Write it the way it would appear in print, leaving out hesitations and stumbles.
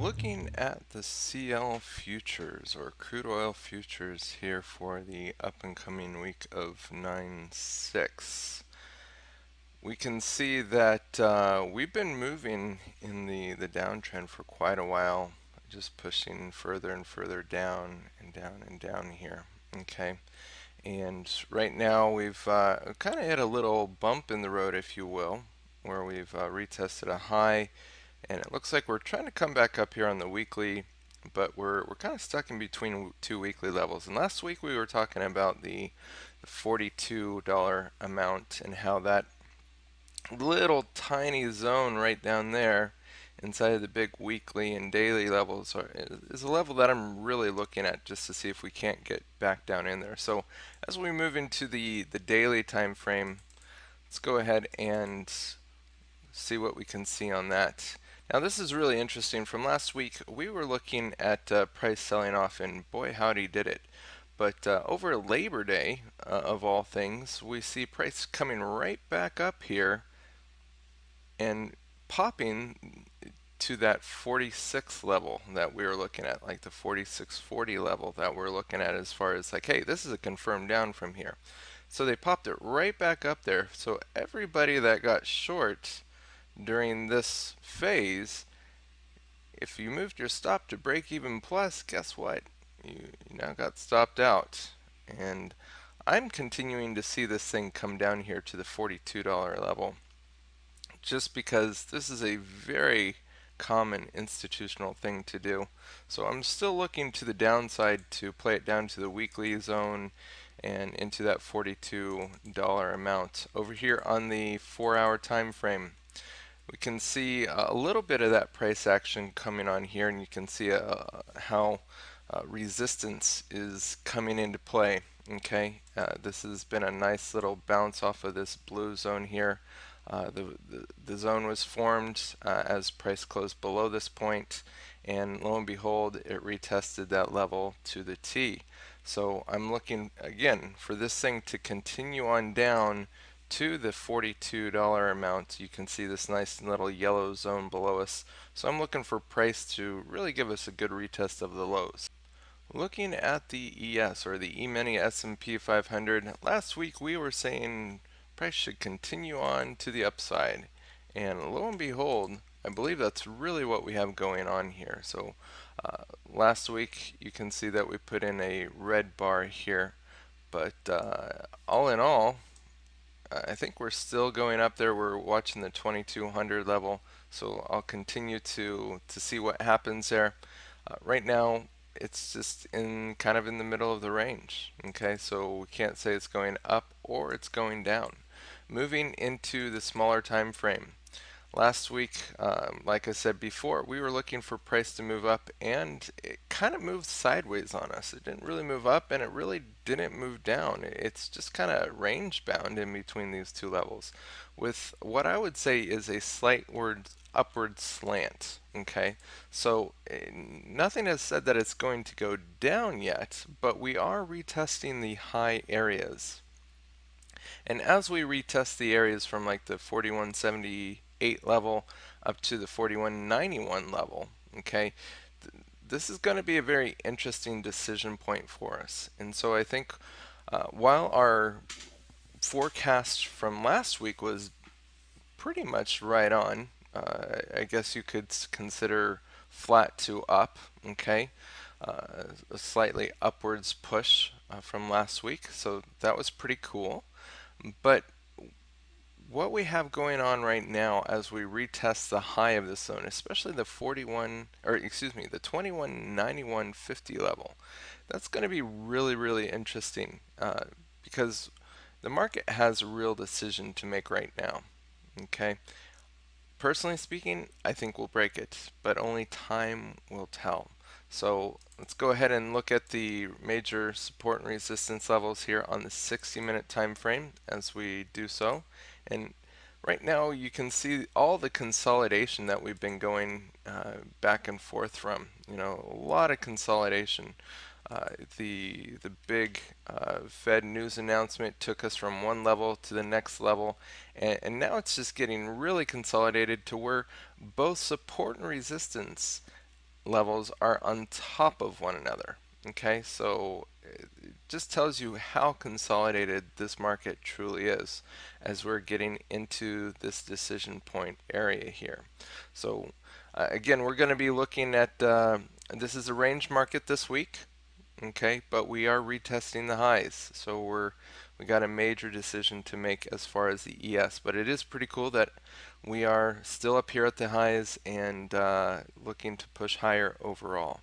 Looking at the CL futures or crude oil futures here for the up and coming week of 9/6, we can see that we've been moving in the downtrend for quite a while, just pushing further and further down and down and down here. Okay, and right now we've kind of hit a little bump in the road, if you will, where we've retested a high, and it looks like we're trying to come back up here on the weekly, but we're kind of stuck in between two weekly levels. And last week we were talking about the $42 amount and how that little tiny zone right down there inside of the big weekly and daily levels is a level that I'm really looking at just to see if we can't get back down in there. So as we move into the daily time frame, let's go ahead and see what we can see on that. Now this is really interesting. From last week we were looking at price selling off, and boy howdy did it. But over Labor Day, of all things, we see price coming right back up here and popping to that 46 level that we were looking at, like the 46.40 level that we're looking at, as far as like, hey, this is a confirmed down from here. So they popped it right back up there. So everybody that got short during this phase, if you moved your stop to break even plus, guess what? You now got stopped out. And I'm continuing to see this thing come down here to the $42 level, just because this is a very common institutional thing to do. So I'm still looking to the downside to play it down to the weekly zone and into that $42 amount. Over here on the 4-hour time frame, we can see a little bit of that price action coming on here, and you can see how resistance is coming into play. Okay, this has been a nice little bounce off of this blue zone here. The zone was formed as price closed below this point, and lo and behold, it retested that level to the T. So I'm looking again for this thing to continue on down to the $42 amount. You can see this nice little yellow zone below us. So I'm looking for price to really give us a good retest of the lows. Looking at the ES, or the E-mini S&P 500, last week we were saying price should continue on to the upside. And lo and behold, I believe that's really what we have going on here. So last week you can see that we put in a red bar here. But all in all, I think we're still going up there. We're watching the 2200 level, so I'll continue to see what happens there. Right now, it's just in kind of in the middle of the range. Okay, so we can't say it's going up or it's going down. Moving into the smaller time frame. Last week, like I said before, we were looking for price to move up, and it kind of moved sideways on us. It didn't really move up, and it really didn't move down. It's just kind of range bound in between these two levels, with what I would say is a slight upward slant. Okay, so nothing has said that it's going to go down yet, but we are retesting the high areas. And as we retest the areas from like the 4178 level up to the 4191 level, okay, this is going to be a very interesting decision point for us. And so I think while our forecast from last week was pretty much right on, I guess you could consider flat to up, okay, a slightly upwards push from last week, so that was pretty cool. But what we have going on right now as we retest the high of this zone, especially the 41, or excuse me, the 2191.50 level, that's going to be really, really interesting because the market has a real decision to make right now. Okay, personally speaking, I think we'll break it, but only time will tell. So let's go ahead and look at the major support and resistance levels here on the 60-minute time frame as we do so. And right now you can see all the consolidation that we've been going back and forth from. You know, a lot of consolidation. The big Fed news announcement took us from one level to the next level, and now it's just getting really consolidated to where both support and resistance levels are on top of one another. Okay, so it just tells you how consolidated this market truly is as we're getting into this decision point area here. So again, we're going to be looking at this is a range market this week. Okay, but we are retesting the highs, so we got a major decision to make as far as the ES. But it is pretty cool that we are still up here at the highs and looking to push higher overall.